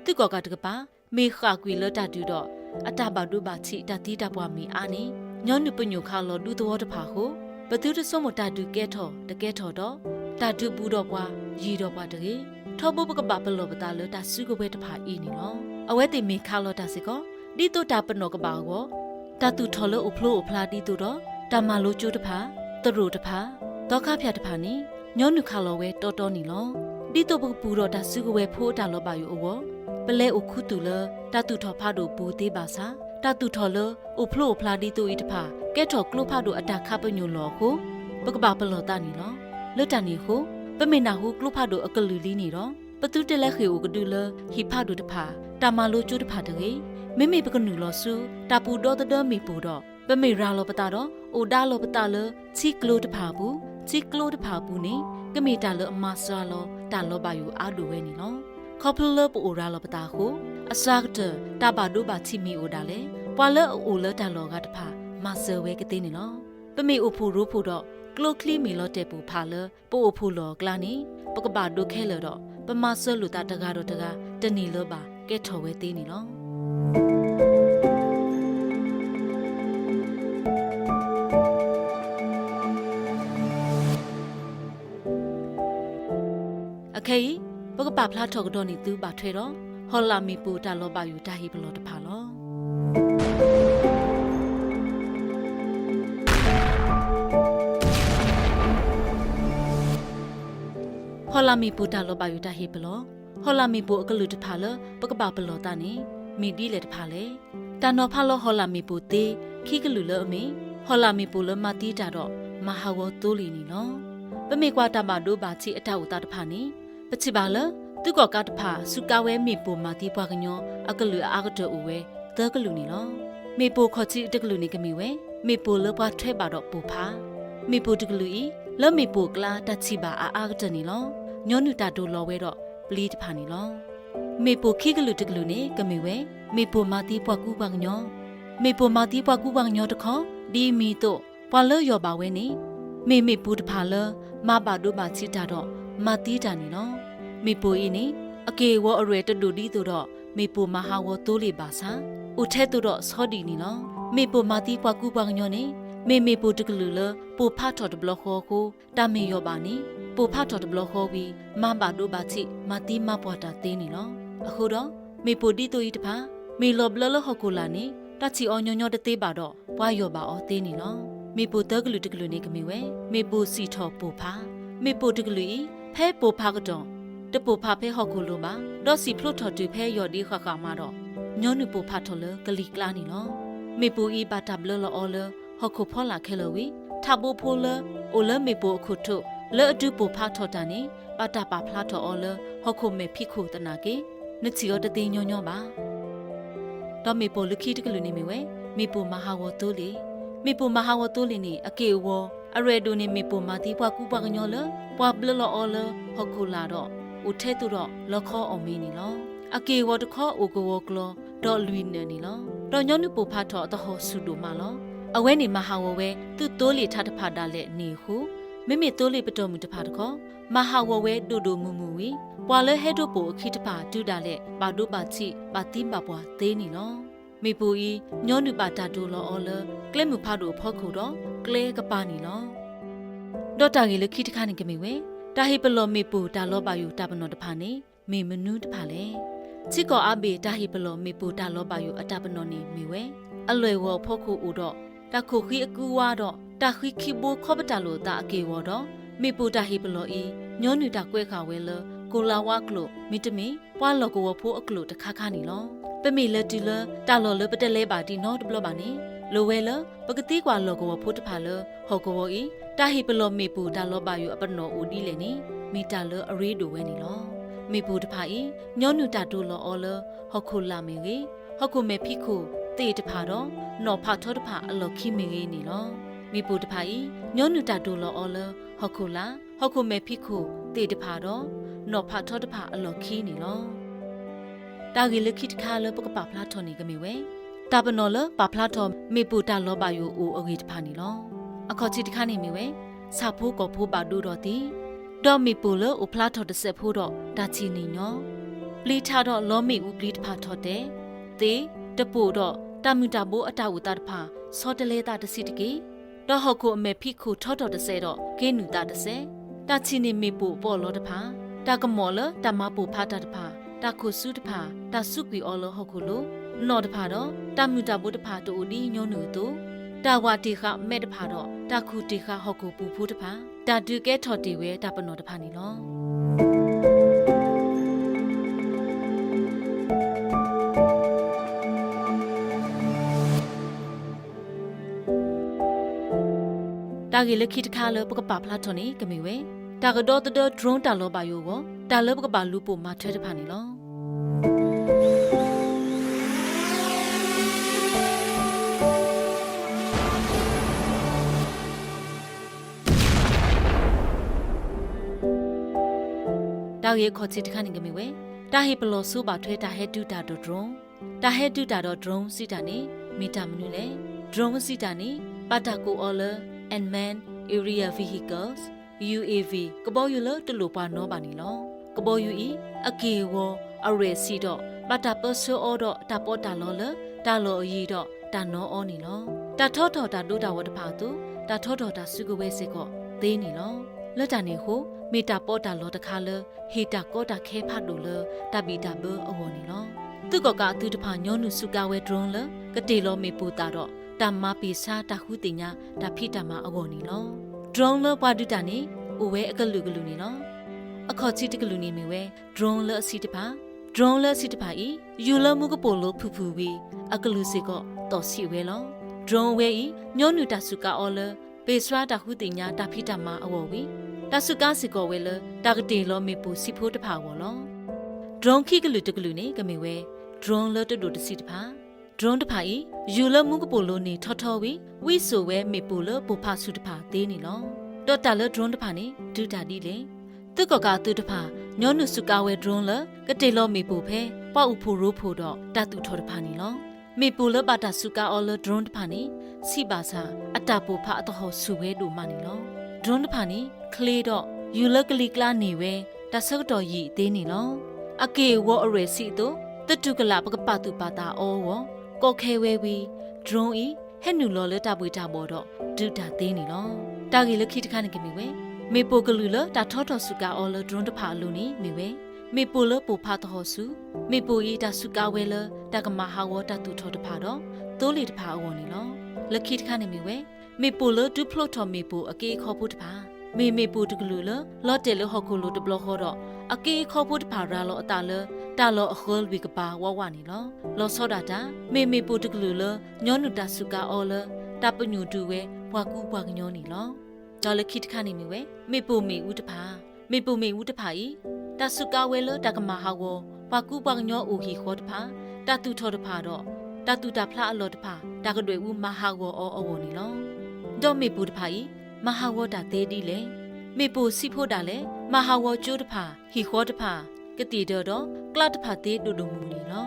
သူကောကတကပါမေခါကွေလတာတူတော့အတဘာဒူဘာချီတတိတပွားမီအာနေညောနုပညုခါလောဒူတော်တဖာဟု ဘသူတဆုမတာတူကဲထော်တကဲထော်တော့တာတူဘူးတော့ပွားရီတော့ပွားတကေထောဘပကပပလောပတာလတာစုကဝဲတဖာအင်းနီနော်အဝဲတိမေခါလောတာစီကောဒီတုတာပနောကပါကောတာတူထော်လောအဖလိုအဖလာတီတူတော့တာမလိုကျိုးတဖာတရူတဖာဒေါခဖျားတဖာနီညောနုခါလောဝဲတော်တော်နီလောဒီတုပပူတော့တာစုကဝဲဖိုးတာလောပါယူအောပလဲအခုတူလတာတူထော်ဖာတို့ဘူးသေးပါစာတာတူထော်လောအဖလိုအဖလာတီတူဤတဖာကဲထော်ကလုဖာတို့အတာခပညိုလောကိုပကပပလောတာနီလောလွတ်တန်နီဟုပမေနာဟုကလုဖာတို့အကလူလီနီတော့ပတုတလက်ခေကိုကဒူလဟိဖာတို့တဖာတာမလိုကျိုးတဖာတကေမိမိပကနူလောစုတာပူတော့တမီပူတော့ပမေရာလောပတာတော့အိုဒါလောပတာလချီကလိုတဖာဘူးချီကလိုတဖာဘူးနေကမေတာလအမဆာလောတာလောပါယူအာဒူဝဲနီနော်ခေါပလပအိုရာလောပတာဟုအစာကတာဘာဒိုဘာချီမီအိုဒါလေပွာလအိုလတာလောကတဖာမဆဝဲကတိနေနော်ပမေအိုဖူရိုဖူတော့ကလိုကလီမီလောတက်ပူဖာလပိုအိုဖူလောကလာနီပကဘာဒိုခဲလတော့ပမဆလူတာတကားတော့တကားတနီလောပါကဲထော်ဝဲသေးနေနော်အခေပကပဖလာထော်ကတော့နေသူပါထွဲတော့ဟောလာမီပူတာလောပါယူတာဟိဘလောတဖာလောဟောလာမီပူတာလောပါယူတာဟိဘလောဟောလာမီပူအကလူတဖာလပကပပလောတာနေမီဒီလေတဖာလေတန်တော်ဖာလောဟောလာမီပူတေခိကလူလအမေဟောလာမီပူလမတီတာတော့မဟာဝတိုးလီနီနော်ပမေကွာတမဒိုဘာချီအထောက်တာတဖာနေပချိပါလသူကကတဖာစုကဝဲမီပူမာတီပွားကညောအကလူအာကတူဝဲတကလူနီလောမီပူခေါ်ချီတကလူနီကမီဝဲမီပူလပွားထဲပါတော့ပူဖာမီပူတကလူဤလမီပူကလာတချီပါအာကတနီလောညောနုတာတိုလောဝဲတော့ပလီတဖာနီလောမေပိုခိကလူတကလူနေကမေဝဲမေပိုမာတီပွားကူပန်းညောမေပိုမာတီပွားကူပန်းညောတခေါဒီမီတော့ပွာလောရောပါဝဲနေမေပူတဖာလမပါတို့ပါချီတာတော့မာတီတာနီလောမေပိုဤနေအကေဝအရွယ်တတူဒီတို့တော့မေပိုမဟာဝတိုးလီပါစာဥထဲတို့တော့စောဒီနီလောမေပိုမာတီပွားကူပန်းညောနေမေပိုတကလူလပိုဖတ်တော်တဘလခေါ်ကိုတာမေရောပါနီပိုဖတ်တော်တဘလခေါ်ပြီးမပါတို့ပါချီမာတီမပွားတာသေးနီလောအခုတော့မေပိုဒီတိုဤတဖာမေလောဘလလဟောကိုလာနေတချီအောညညတသေးပါတော့ပွားရောပါအောသေးနီလောမေပိုတကလူတကလူနေကမေဝဲမေပိုစီထော်ပိုဖာမေပိုတကလူဤဖဲပိုဖာကတော့တပိုဖာဖဲဟောကိုလိုပါတော့စီဖလို့ထော်တူဖဲရော်ဒီခခမှာတော့ညောနုပိုဖာထော်လကလီကလာနီလောမေပိုဤပါတဘလလအော်လဟောကိုဖောလာခဲလဝီထဘိုဖိုလအိုလမေပိုအခုထုလဲအတူပိုဖာထော်တာနေပါတပါဖလာထော်အော်လဟောကိုမေဖိခုတနာကေနချီရတတိညောညောပါတော့မေပိုလခိတကလူနေမီဝဲမေပိုမဟာဝတိုးလီမေပိုမဟာဝတိုးလီနေအကေဝအရေဒိုနေမေပိုမာတီပွားကူပွားကညောလပွားဘလလောအော်လဟောကိုလာတော့ဦးထဲသူတော့လခေါအောင်မီနီလောအကေဝတခေါအိုကိုဝကလောတော့လူနေနီလောတော့ညောနုပိုဖာထော်တဟောဆူဒိုမာလောအဝဲနေမဟာဝဝဲသူတိုးလီထထဖာတာလက်နေဟုမိမိတိုးလီပတော်မူတဖာတခေါမဟာဝဝဲဒိုဒိုမူမူဝီပွာလဲဟဲဒိုပိုခိတဖာဒူတာလက်ဘာဒိုပါချိပါတိမပွားသေးနီလောမေပူဤညောနုပါတာတိုလောအော်လကလဲမှုဖာဒိုဖောက်ခုတော့ကလဲကပါနီလောဒေါက်တာကြီးလခိတခါနေကမေဝဲတာဟိပလောမေပူတာလောပါယူတာပနောတဖာနေမေမနုတဖာလေချစ်ကောအဘေတာဟိပလောမေပူတာလောပါယူအတာပနောနေမေဝဲအလွယ်ဝဖောက်ခုဦးတော့တခုခိအကူဝါတော့တခိခိဘိုခောပတာလိုတာအကေဝတော့မေပူတာဟိပလောဤညောနုတာကွဲခါဝဲလကိုလာဝါကလိုမီတမီပွာလောကိုဝဖိုးအကလိုတခါခါနီလောပမေလက်တီလတာလောလပတက်လဲပါတီနော်တဘလပါနေလိုဝဲလပကတိကွာလောကိုဝဖိုးတဖာလဟောကိုဝဤတာဟိပလောမေပူတာလောပါယူအပနောဦးဒီလေနီမီတာလအရေးဒိုဝဲနီလောမေပူတဖာဤညောနုတာတိုလောအော်လဟောခိုလာမေကေဟောခိုမေဖိခုတေတဖာတော့နော်ဖာထောတဖာအလောခိမေကေနီလောမေပူတဖာဤညောနုတာတိုလောအော်လဟောခိုလာဟောခိုမေဖိခုတေတဖာတော့နော်ဖာထောတဖာအလောခိနီလောတာဂီလခိတခါလပကပဖလာထောနေကမေဝဲတာပနော်လပဖလာထောမေပူတာလောပါယိုအိုအဂီတဖာနီလောအခေါ်ချီတခါနေမေဝဲစာဖိုးကောဖိုးပါဒူတော့တီဒေါ်မေပူလအိုဖလာထောတဆက်ဖိုးတော့တာချီနီညောပလီထားတော့လောမေဦးပလီတဖာထောတဲ့တေတပူတော့တာမူတာဘိုးအတာဝတာတဖာစောတလဲတာတစီတကေ တော့ဟောက်ကိုအမေဖိခုထော့တော်30တော့ကင်းနူတာ30တာချီနေမေပူပေါ်လို့တဖာတာကမော်လတာမပူဖာတာတဖာတာခုစုတဖာတာစုကွီအော်လို့ဟောက်ခုလို့နော်တဖာတော့တာမြူတာဘုတဖာတူဒီညိုနူတူတာဝတီခမဲ့တဖာတော့တာခုတီခဟောက်ခုပူဖူးတဖာတာဒူကဲထော်တီဝဲတာပနော်တဖာနီလောတာဂီလက်ခိတခါလပကပဖလာထွန်နေကမီဝဲတာကတော့တဒဒရုန်းတာလောပါယောကိုတာလပကပလူပိုမထွဲတဖာနေလောတာဂီခေါ်ချစ်တခါနေကမီဝဲတာဟေပလောဆူပါထွဲတာဟဲတူတာဒဒရုန်းတာဟဲတူတာတော့ဒရုန်းစီတာနေမီတာမနုလေဒရုန်းစီတာနေပါတာကိုအော်လand man area vehicles UAV ကဘောယူလတလူပါနောပါနီလောကဘောယူဤအကေဝအရေစီတော့ပတာပဆောအောတော့တာပေါ်တာလောလတာလောအီတော့တာနောအောနီလောတာထောထောတာဒိုတာဝတဖာတူတာထောထောတာစုကဝဲစစ်ကောသေးနီလောလွတ်တာနေဟုမေတာပေါ်တာလောတခါလဟေတာကောတာခဲဖတ်လို့လတပီတာဘအဝနီလောသူကကအသူတဖာညောနုစုကဝဲဒရုန်းလကတေလောမေပူတာတော့တမပီစာတခုတင်ညာတဖိတမအဝနီလောဒရုန်းလပွားဒူတာနေအိုဝဲအကလူကလူနေလောအခေါ်ချီတကလူနေမီဝဲဒရုန်းလအစီတပါဒရုန်းလစီတပါဤယူလမှုကပိုလိုဖူဖူဝီအကလူစီကောတော်စီဝဲလောဒရုန်းဝဲဤညောနုတဆုကအော်လပေစရာတခုတင်ညာတဖိတမအဝဝီတဆုကစီကောဝဲလတကတေလောမေပူစီဖိုးတဖာဝလောဒရုန်းခိကလူတကလူနေကမီဝဲဒရုန်းလတတူတစီတပါဒရုန်းတဖာဤယူလမှုကပိုလိုနေထော်ထော်ဝီဝိဆိုဝဲမေပူလပူဖာဆုတဖာသေးနေလောတော့တာလဒရုန်းတဖာနေဒူတာဒီလေသူကသူတဖာညောနုစုကဝဲဒရုန်းလကတေလောမေပူဖဲပေါ့ဥဖူရိုးဖိုတော့တတူထော်တဖာနေလောမေပူလပါတာစုကအော်လဒရုန်းတဖာနေစီပါစာအတာပူဖာအတဟောစုဝဲဒူမနေလောဒရုန်းတဖာနေခလေးတော့ယူလကလီကလာနေဝဲတဆုတ်တော်ရီသေးနေလောအကေဝအရေစီတို့တတုကလာပကပတူပါတာအောဝကောခဲဝဲဝီဒရုန်းဤဟဲ့နူလောလတပွေတာပေါ်တော့ဒူတာသေးနေလောတာဂီလခိတခါနေကမီဝဲမေပိုကလူလတာထောထောစုကအော်လဒရုန်းတဖာလူနေမီဝဲမေပိုလပိုဖာတော်စုမေပိုဤတာစုကဝဲလတကမဟာဝတာတူထောတဖာတော့တိုးလီတဖာအဝနေလောလခိတခါနေမီဝဲမေပိုလဒူဖလိုထောမေပိုအကေခေါ်ဖို့တဖာမေပိုတကလူလလော့တယ်လဟခုလူတဘလခေါ်တော့အကေခေါ်ဖို့တဖာရာလောအတာလတာလောအခေါ်ဝီကပါဝဝနေလောလောစောဒတာမေပိုတကလူလညောနုတာစုကအော်လတပညူတူဝဲဘွာကူဘွာကညောနေလောဒေါ်လခိတခါနေမီဝဲမေပိုမေဦးတဖာမေပိုမေဦးတဖာဤတဆုကဝဲလတကမဟာဝဘွာကူဘွာကညောအိုဟီခေါ်တဖာတတူထောတဖာတော့တတူတာဖလာအလောတဖာတကတွေဦးမဟာဝအောအဝနေလောဒေါ်မေပူတဖာဤမဟာဝတာသေးဒီလေမေပိုစီဖို့တာလေမဟာဝကျိုးတဖာဟီခေါ်တဖာကတိတော့ကလတ်တဖာသေးဒူဒူမူနေလော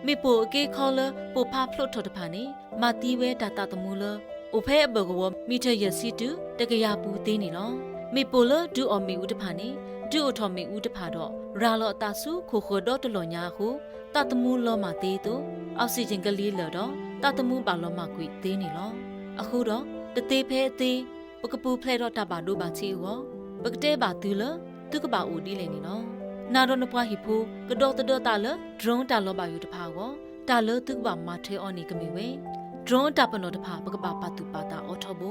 မေပိုအကေခေါ်လပိုဖာဖလို့ထောတဖာနေမတီးဝဲတာတမူလအိုဖဲအဘကဝမီထရစီတူတကရပူသေးနေလောမေပိုလဒူအော်မီဦးတဖာနေဒူအထော်မီဦးတဖာတော့ရာလောအတဆုခိုခိုတော့တလောညာဟုတတမူလောမသေးသူအောက်ဆီဂျင်ကလေးလောတော့တတမူပါလောမကွေသေးနေလောအခုတော့တသေးဖဲအသေးပကပူဖလဲတော့တပါတို့ပါချီဝပကတဲပါသူလသူကပါဦးဒီလေနေလောနာတော့နပွားဟိဖိုကတော့တတော့တာလဒရုန်းတာလောပါယူတဖာကောတာလသူကပါမထဲအော်နေကမီဝဲဒရုန်းတာပနောတဖာပကပပါတူပါတာအော်ထောဘ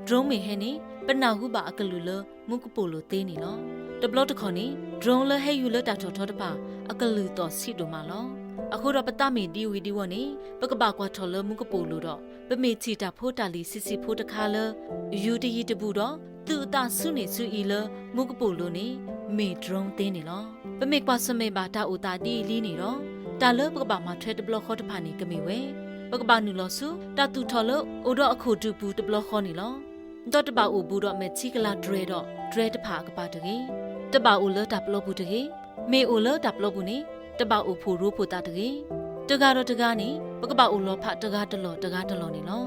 ဒရုန်းမေဟဲနေပနာဟုပါအကလူလမုကပိုလိုသေးနေလောတဘလတ်ခေါနေဒရုန်းလဟဲယူလတာထောထောတဖာအကလူတော်စီတို့မလောအခုတော့ပတမီဒီဝီဒီဝနေပကပကွာထောလမုကပိုလိုတော့ပမေချီတာဖိုးတာလီစစ်စစ်ဖိုးတခါလယူတရီတဘူးတော့သူအတာဆုနေစုဤလမုကပိုလိုနေမေဒရုန်းသေးနေလောပမေကွာစမေပါတာဥတာတီလီနေတော့တာလပကပမှာထွဲတဘလခေါ်တဖာနေကမီဝဲပကပနူလောစုတတူထော်လို့အိုတော့အခုတူဘူးတဘလခေါ်နေလောတော့တပအိုဘူးတော့မဲချီကလာဒရဲတော့ဒရဲတဖာကပါတကြီးတပအိုလတဘလဘူးတကြီးမေအိုလတဘလဘူးနေတပအိုဖိုရိုးဖိုတာတကြီးတကတော့တကားနေပကပအိုလောဖတကားတလောနေလော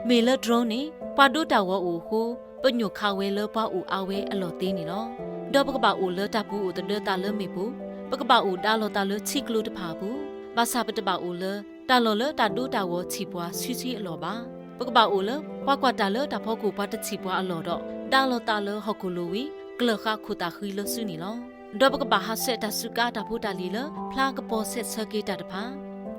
မေလဒရုန်းနေပွာဒိုတာဝအိုဟိုပညုခါဝဲလပွားအိုအဝဲအလောသေးနေလောတော့ပကပအိုလတပူအိုတဒတာလမေဘူးပကပအိုတာလောတာလချီကလူတဖာဘူးဘာသာပတပအိုလတာလောလတာဒိုတာဝချီပွားဆွီဆွီအလောပါပကပအိုလပ ပွားကွာတာလတာဖို့ကိုပွားတချီပွားအလော်တော့တာလောတာလဟော်ကိုလိုဝီကလခခုတာခီလဆုနီလောဒေါ်ပကဘာဟာဆက်တဆုကာတာဖို့တာလီလဖလာကပေါ်ဆက်ဆကေတာတဖာ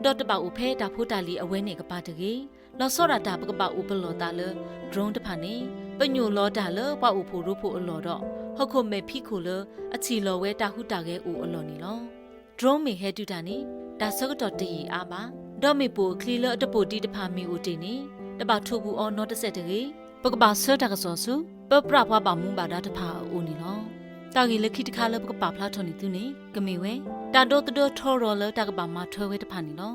ဒေါ်တပဥဖဲတာဖို့တာလီအဝဲနေကပါတကြီးလောစောရတာပကပဥပလောတာလဒရုန်းတဖာနေပညိုလောတာလပွားဥဖို့ရဖို့အလော်တော့ဟခုမေဖိခုလအချီလော်ဝဲတာဟုတာကဲဦးအလော်နီလောဒရုန်းမေဟဲတူတာနေဒါစကတော့တည်အားပါဒေါ်မေပူခလီလတပိုတီတဖာမီဦးတင်နေတပထုဘူးအော်နော့တဆက်တကြီးပကပဆောတာကစောစုပပရဖွားပါမူပါတာတဖာဦးနီလောတာဂီလခိတခါလပကပဖလာထော်နေသူနေကမေဝဲတာတော့တတော်ထော်ရောလတာကပမာထွဲဝဲတဖာနေလော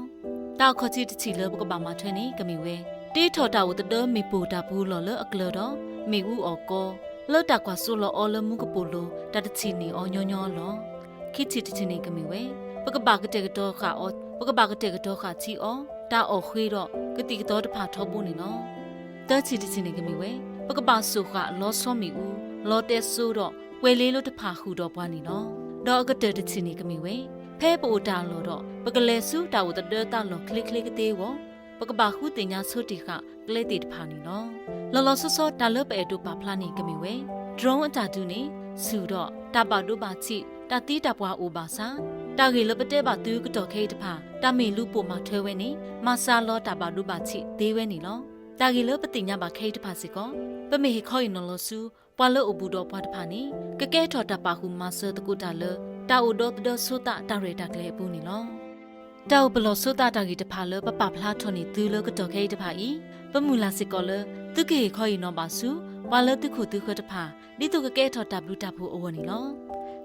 တာခေါချီတချီလပကပမာထွဲနေကမေဝဲတေးထော်တာဝတတော်မေပူတာဘူးလောလအကလတော့မေဦးအော်ကောလောတာကွာဆူလောအော်လမှုကပူလိုတာတချီနေအော်ညောညောလောခိချီတချီနေကမေဝဲပကပကတဲ့ကတော့ခါအော်ပကပကတဲ့ကတော့ခါချီအော်တာအော်ခွေးတော့ကတိကတော့တဖာထောဘူးနေနော်တာချီတချီနေကမေဝဲပကပဆူခါလောစောမီဦးလောတဲဆူတော့ဝဲလေးလို့တဖာခူတော့ပွားနေနော်ဒေါ်ကတဲ့တချီနေကမေဝဲဖဲပိုတာလို့တော့ပကလဲစုတာဝတတဲတာလို့ခလစ်ခလစ်ကသေးဝပကပခုတင်ညာဆုတီခကလဲတီတဖာနေနော်လောလောဆောဆောတာလပဲတူပါဖလာနေကမေဝဲဒရုန်းအတာတူနေဆူတော့တာပါတို့ပါချီတာတီတာပွားအိုပါစာတာဂီလပတဲပါတူကတော့ခဲတဖာတာမေလူပိုမှာထွဲဝဲနေမဆာလောတာပါတို့ပါချီသေးဝဲနေလောတာဂီလပတိညာပါခဲတဖာစီကောပမေခေါရင်နော်လဆူပွာလအဘူတော်ပွားတဖာနေကကဲထော်တာပါခုမဆတကုတာလတာအိုတော်တော်ဆိုတာတာရတာကလေးပူနေလောတောက်ဘလောဆိုတာတာကြီးတဖာလပပဖလားထွန်နေသူလကတော့ခဲတဖာဤပမူလာစစ်ကောလသူကေခေါရင်နော်ပါဆူပွာလတခုသူခတဖာဒီတုကကဲထော်တာဘလူတာဖို့အဝနေလော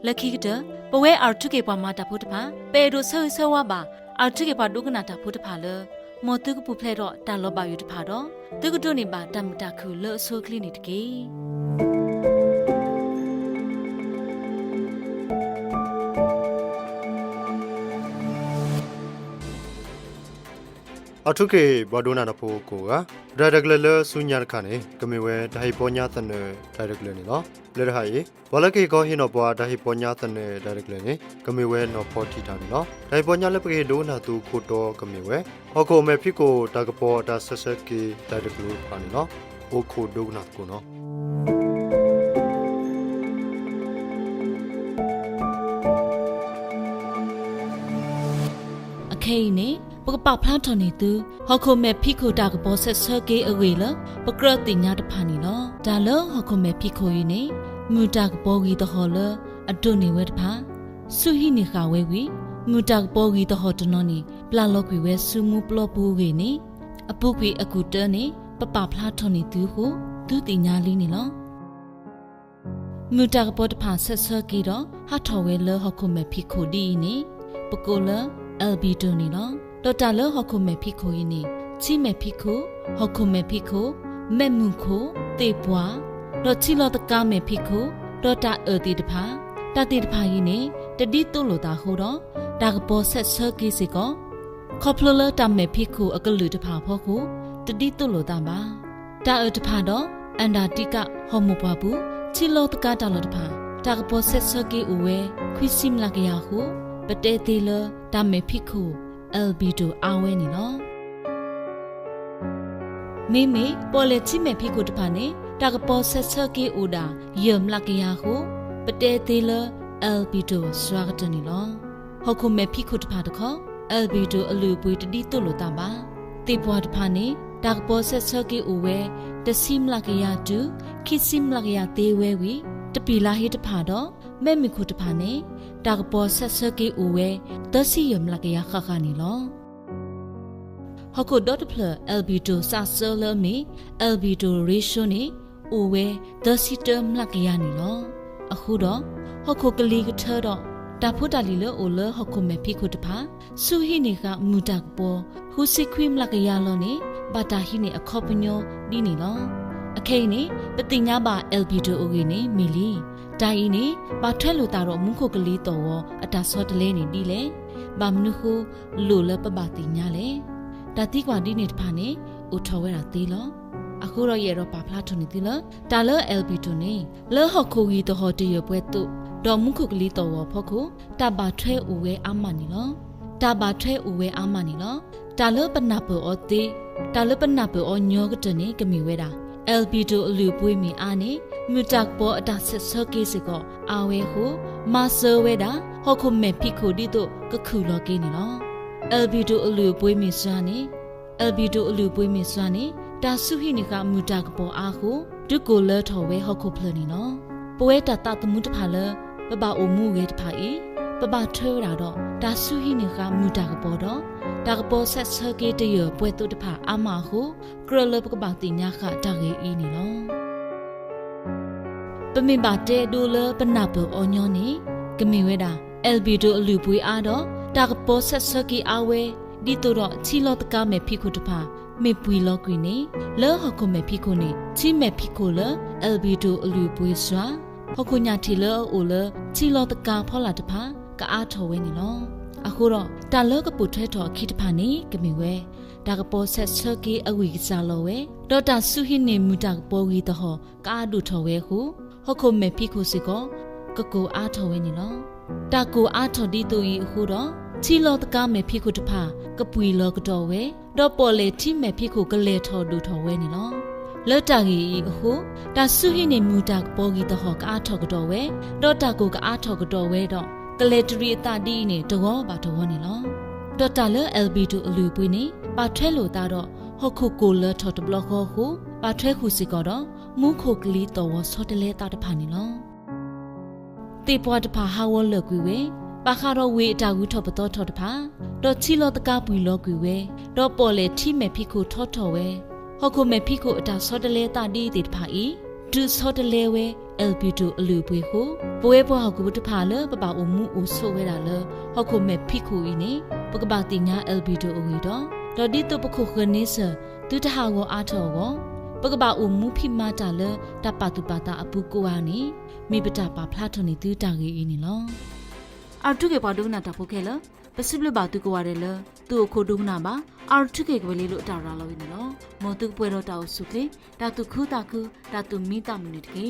လက်ခိကတပဝဲအာထုကေပွားမတာဖို့တဖာပေဒိုဆွဆွဝါပါအာထုကေပွားဒုကနာတာဖို့တဖာလမော်တုကပူဖလဲတော့တာလောပါယူတဖာတော့သူကတို့နေပါတမ်တာခုလောဆိုကလီနေတကေအထုကေဘဒိုနာနဖိုကိုကဒါရဂလလဆူညာခါနေကမေဝဲဒဟိပေါ်ညာတနေဒါရဂလနေနော်လေရဟိဘလကေကိုဟိနောပွားဒဟိပေါ်ညာတနေဒါရဂလနေကမေဝဲနော်ဖော်တီတာနော်ဒဟိပေါ်ညာလက်ပကေဒိုနာတူခိုတော်ကမေဝဲဟောကိုမေဖိကိုတာကပေါ်တာဆဆကေဒါရဂလူပါနေနော်โอโคဒိုနာကိုနော်ခဲနေပကပဖလားထော်နေသူဟခုမဲဖိခိုတာကပေါ်ဆက်ဆကေအဝေလပကရတင်ညာတဖာနီလောဒါလဟခုမဲဖိခိုယနေမူတာကပေါ်ကြီးတဟောလအတုနေဝဲတဖာဆုဟိနေခဝဲဝီမူတာကပေါ်ကြီးတဟောတနောနီပလာလောကွေဝဲဆုမူပလောပူဝေနေအပုကွေအကူတနေပပဖလားထော်နေသူဟုသူတင်ညာလေးနေလောမူတာကပေါ်တဖာဆက်ဆကေတော့ဟာထော်ဝဲလဟခုမဲဖိခိုဒီနေပကိုလအယ်ဘီတိုနီလောတော်တာလဟခုမေဖိခိုယင်းနေချိမေဖိခိုဟခုမေဖိခိုမေမုခိုတေပွားတော်ချီလောတကားမေဖိခိုတော်တာအတီတဖာတတိတဖာယင်းနေတတိတုလိုတာဟိုတော့ဒါကပေါ်ဆက်ဆကိစီကောခေါပလလတာမေဖိခိုအကလူတဖာဖို့ကိုတတိတုလိုတာပါတာအတဖာတော့အန်တာတိကဟောမပွားဘူးချီလောတကားတာလောတဖာဒါကပေါ်ဆက်ဆကိဦးဝဲခွိစိမလာကရဟုပတေတီလတာမေဖိခိုအယ်ဘီတိုအာဝဲနီနော်မေမေပေါ်လက်ချိမေဖိကိုတဖာနေတာကပေါ်ဆက်ဆကေအိုဒါယမ်လကရဟုပတေသေးလအယ်ဘီတိုဆွာကတနီလောဟခုမေဖိကိုတဖာတခေါအယ်ဘီတိုအလူပွေတတိတုလို့တပါတေပွားတဖာနေတာကပေါ်ဆက်ဆကေအိုဝဲတစိမလကရတူခိစိမလကရသေးဝဲဝီတပီလာဟိတဖာတော့မဲမီခုတဖာနေတာကပေါ်ဆက်ဆကေအိုဝဲတစီယမ်လကရခခနီလောဟခုဒေါ်တဖလအယ်ဘီတိုဆာဆလမီအယ်ဘီတိုရေရှိုနီအိုဝဲတစီတမ်လကရနီလောအခုတော့ဟခုကလီကထတော့တာဖို့တလီလောအိုလဟခုမေဖိခုတဖာဆူဟိနေကမူတက်ပေါ်ဟူစီခွိမလကရလောနေဘာတာဟိနေအခေါပညောဒီနီလောအခိနေပတိညာပါအယ်ဘီတိုအိုဂီနေမီလီတိုင်နေဘာထွက်လို့တာတော့မုခုကလေးတော်အတာဆော့တလဲနေဒီလေဘာမနုခုလိုလပပတိညာလေတတိကွာဒီနေတဖာနေဥထော်ဝဲတာသေးလောအခုတော့ရေတော့ပါဖလားထုန်နေသေးလားတာလအယ်ဘီတိုနေလောဟခိုဂီတော်ဟော်တရပွဲတုဒေါ်မုခုကလေးတော်ဖို့ခုတဘာထွဲဦးဝဲအာမနီလောတဘာထွဲဦးဝဲအာမနီလောတာလပနာပေါ်အသေး တာလပနပအောညောကတနေကမီဝဲတာ LB2 အလူပွေးမီအာနေမြူတက်ပေါ်အတာဆက်ဆော့ကေးစကောအာဝဲဟုမာဆဝဲတာဟောခုမေဖိခိုဒီတို့ကခုလောကေးနေလော LB2 အလူပွေးမီစွာနေ LB2 အလူပွေးမီစွာနေတာဆုဟိနေကမြူတက်ပေါ်အာဟုဒုကိုလထော်ဝဲဟောခုဖလနေနော်ပွဲတာတတမှုတဖာလပပအိုမှုဝဲတဖာဤပပထွဲတာတော့ဒါဆုဟိနေကမြူတက်ပေါ်တော့တာကပေါ်ဆက်ဆကေးတရပွဲတုတဖာအမဟုကရလပကပတိညာခတာကေဤနေလောပမင်ပါတဲဒိုလပနပအောညောနေကမီဝဲတာ LB2 အလူပွေးအားတော့တာကပေါ်ဆက်ဆကေးအဝဲဒီတို့တော့ချီလောတကမဲ့ဖိခုတဖာမေပွေလောကွေနေလောဟခုမေဖိခုနေချီမေဖိခုလ LB2 အလူပွေးစွာဟခုညာတီလောအိုလချီလောတကဖောလာတဖာကအားထော်ဝဲနေလောအခုတော့တာလောကပုထွဲတော်ခိတဖာနေကမီဝဲဒါကပေါ်ဆက်ဆကေးအဝီကစားလောဝဲဒေါက်တာဆုဟိနေမူတာပေါ်ဝီတဟောကာဒူထော်ဝဲဟုဟခုမေဖိခုစီကောကကိုအားထော်ဝဲနေလောတာကိုအားထော်ဒီတူဤအခုတော့ချီလောတကမေဖိခုတဖာကပွေလောကတော်ဝဲဒေါ်ပေါ်လေတိမေဖိခုကလေထော်ဒူထော်ဝဲနေလောလောတာကြီးအခုဒါဆုဟိနေမူတာပေါ်ကြီးတဟောကားထော်ကတော်ဝဲဒေါက်တာကိုကအားထော်ကတော်ဝဲတော့ကလေတရီအတာဒီနေတော့ပါတော့နေလောဒေါက်တာလ LB2 အလူပွေးနေပါထွဲလို့တာတော့ဟခုကိုလထော်တဘလခောဟုပါထွဲခုစီကတော့မူခိုကလီတော်ဆော့တလဲတာတဖာနေလောတေပွားတဖာဟာဝလကွေဝဲပါခါတော့ဝေအတာကူထော်ပတော်ထော်တဖာတော့ချီလောတကားပွေလောကွေဝဲတော့ပေါ်လေထိမဲ့ဖိခုထော်ထော်ဝဲဟခုမဲ့ဖိခုအတာဆော့တလဲတာဒီတေတဖာဤဒူဆော့တလဲဝဲ LB2 အလူပွေဟုပွဲပွားဟကူတဖာလပပအုံမှုအိုဆိုဝဲတာလဟခုမဲ့ဖိခုဤနေပကပတိညာ LB2 အဝီတော့ဒေါ်ဒီတပခုခနေဆတူတဟာကိုအားထော်ကိုပကပအုံမှုဖိမာတာလတပတုပတာအပူကိုဟာနေမိပတာပါဖလားထွန်နေတူတာကြီးဤနေလောအော်တုကေပါဒုနာတဖိုခဲလပစိပလပါတုကိုရတယ်လသူ့ခိုဒုနာပါအော်တုကေကလေးလို့တာရလို့နေလောမောတုပွဲတော့တောက်စုကေတာတုခုတာခုတာတုမိတာမီနေတကေ